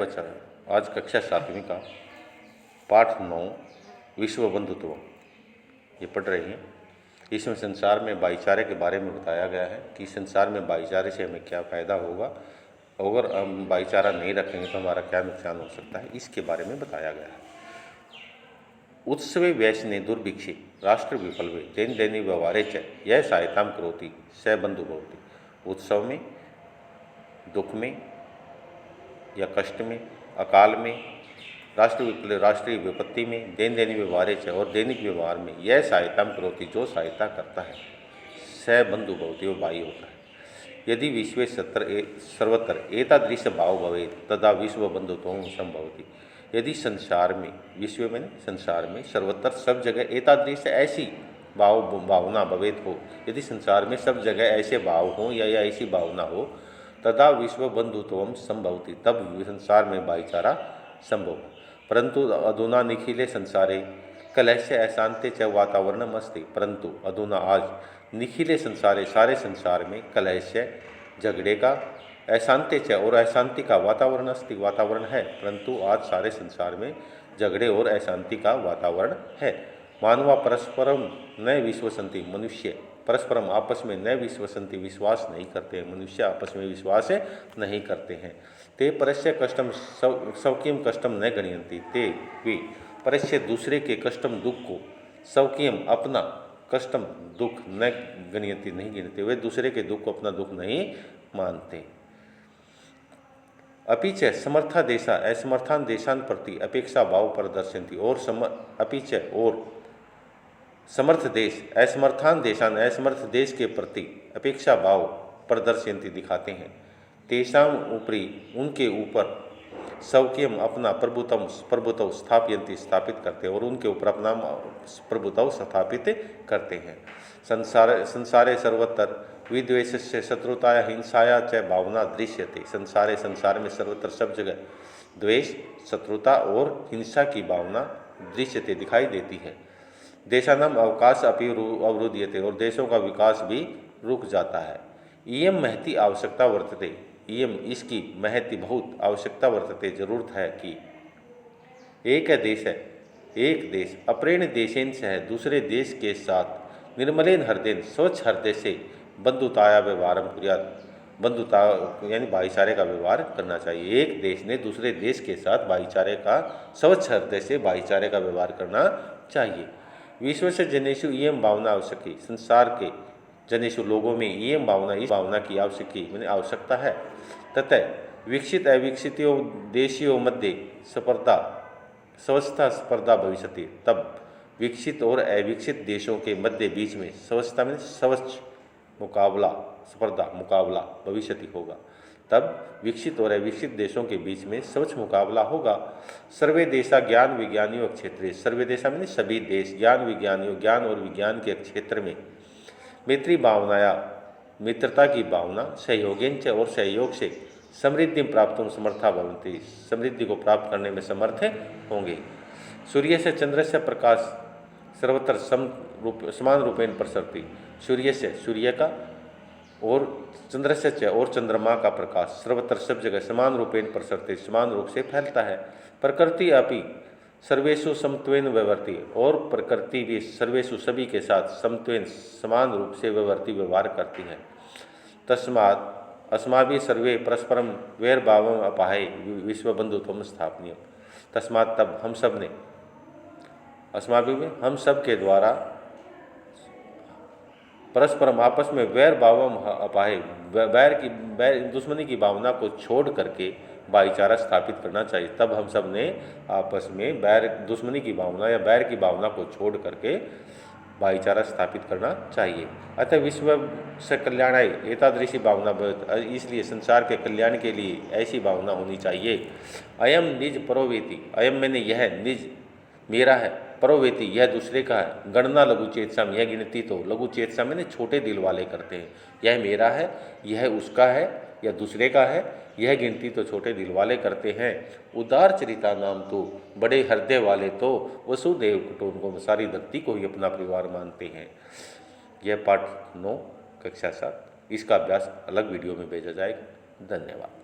बच्चा, आज कक्षा 7वीं का पाठ 9 विश्व बंधुत्व ये पढ़ रही हैं। इसमें संसार में भाईचारे के बारे में बताया गया है कि संसार में भाईचारे से हमें क्या फ़ायदा होगा, अगर हम भाईचारा नहीं रखेंगे तो हमारा क्या नुकसान हो सकता है, इसके बारे में बताया गया है। उत्सवे व्यसने दुर्भिक्षे राष्ट्र विप्लवे दैन दैनी व्यवहारे च यह सहायता करोति स बंधु भवति। उत्सव में, दुख में या कष्ट में, अकाल में, राष्ट्रीय विपत्ति में, देन दैनिक व्यवहारे च और दैनिक व्यवहार में यह सहायता करोति जो सहायता करता है, स बंधु भवति वो भाई होता है। यदि विश्वे सर्वत्र एतादृश भाव भवेत् तदा विश्व बंधुत्वं संभवति। यदि संसार में, विश्व में संसार में सर्वत्र सब जगह एतादृश ऐसी भावना भवेत हो, यदि संसार में सब जगह ऐसे भाव हों या ऐसी भावना हो, तदा विश्व बंधुत्वं संभवति, तब संसार में भाईचारा संभव। परंतु अधुना निखिले संसारे कलहस्य अशांते च वातावरणम अस्ति। परंतु अधुना आज निखिले संसारे, सारे संसार में कलहस्य झगड़े का, अशांति च और अशांति का वातावरण अस्ति, वातावरण है। परंतु आज सारे संसार में झगड़े और अशांति का वातावरण है। मानवा परस्परम न विश्वसंति, मनुष्य परस्परम आपस में न विश्वसंति, विश्वास नहीं करते हैं, मनुष्य आपस में विश्वास नहीं करते हैं। ते परस्य कष्टम स्वकीयम कष्टम न गणयन्ति, ते वे परस्य दूसरे के कष्टम दुख को, स्वकीयम अपना, कष्टम दुख न गणयन्ति नहीं गिनते, वे दूसरे के दुख को अपना दुख नहीं मानते। अपि च समर्था देशा असमर्थान देशान प्रति अपेक्षा भाव प्रदर्शयन्ति, और अपि च और समर्थ देश असमर्थान देशान असमर्थ देश के प्रति अपेक्षा भाव प्रदर्शयन्ति दिखाते हैं। तेषाम ऊपरी उनके ऊपर स्वकीयम अपना प्रभुत्व स्थापयन्ति स्थापित करते हैं, और उनके ऊपर अपना प्रभुत्व स्थापित करते हैं। संसारे सर्वत्र विद्वेषस्य शत्रुताया हिंसाया च भावना दृश्यते। संसार में सर्वत्र सब जगह द्वेष, शत्रुता और हिंसा की भावना दृश्यते दिखाई देती है। देशानाम अवकाश अपि अवरुध्यते, और देशों का विकास भी रुक जाता है। इयम महती आवश्यकता वर्तते, इयम इसकी महती बहुत आवश्यकता वर्तते जरूरत है कि एक देश अप्रेण देशेन सह दूसरे देश के साथ निर्मलेन हृदय स्वच्छ हृदय से बंधुताया व्यवहारम कुर्यात्, बंधुता यानी भाईचारे का व्यवहार करना चाहिए। एक देश ने दूसरे देश के साथ भाईचारे का, स्वच्छ हृदय से भाईचारे का व्यवहार करना चाहिए। विश्व से जनेषु इयम भावना आवश्यकी, संसार के जनेषु लोगों में इयम भावना, इस भावना की आवश्यकता है। तथा विकसित अविकसितों देशियों मध्य स्वस्था भविष्यति, तब विकसित और अविकसित देशों के मध्य बीच में स्वस्थता में स्वच्छ मुकाबला भविष्यति होगा, तब विकसित और अविकसित देशों के बीच में स्वच्छ मुकाबला होगा। सर्वे देशा ज्ञान विज्ञानियों क्षेत्रे, सर्वे देशा में सभी देश ज्ञान विज्ञानियों, ज्ञान और विज्ञान के क्षेत्र में मैत्री भावनाया, मित्रता की भावना, सहयोगेन च और सहयोग से समृद्धि प्राप्त समर्था भवन्ति, समृद्धि को प्राप्त करने में समर्थ होंगे। सूर्य से चंद्र से प्रकाश सर्वत्र समान रूपेण प्रसरति, सूर्य से, सूर्य का, और चंद्र से च और चंद्रमा का प्रकाश सर्वत्र सब जगह समान रूपेण प्रसरति, समान रूप से फैलता है। प्रकृति अपि सर्वेषु समत्वेन व्यवहरति, और प्रकृति भी सर्वेषु सभी के साथ समत्वेन समान रूप से व्यवहार करती है। तस्मात् अस्माभिः सर्वे परस्परम वैरभावम अपाहे विश्व बंधुत्वम स्थापनीय। तस्मात् तब हम सब ने, अस्माभिः में हम सब के द्वारा, परस्परम आपस में वैर भावम अपाहे दुश्मनी की भावना को छोड़ करके भाईचारा स्थापित करना चाहिए। तब हम सब ने आपस में दुश्मनी की भावना या बैर की भावना को छोड़ करके भाईचारा स्थापित करना चाहिए। अतः विश्व से कल्याणाय एतादृशी भावना, इसलिए संसार के कल्याण के लिए ऐसी भावना होनी चाहिए। अयम निज परोवेति, अयम मैंने यह, निज मेरा है, परोवेति यह दूसरे का है। गणना लघु चेतसम, यह गिनती तो लघु चेतसम मैंने छोटे दिल वाले करते हैं। यह मेरा है, यह उसका है या दूसरे का है, यह गिनती तो छोटे दिल वाले करते हैं। उदार चरिता नाम तो बड़े हृदय वाले तो वसुदेव कुटुंब, सारी धरती को ही अपना परिवार मानते हैं। यह पाठ 9 कक्षा 7, इसका अभ्यास अलग वीडियो में भेजा जाएगा। धन्यवाद।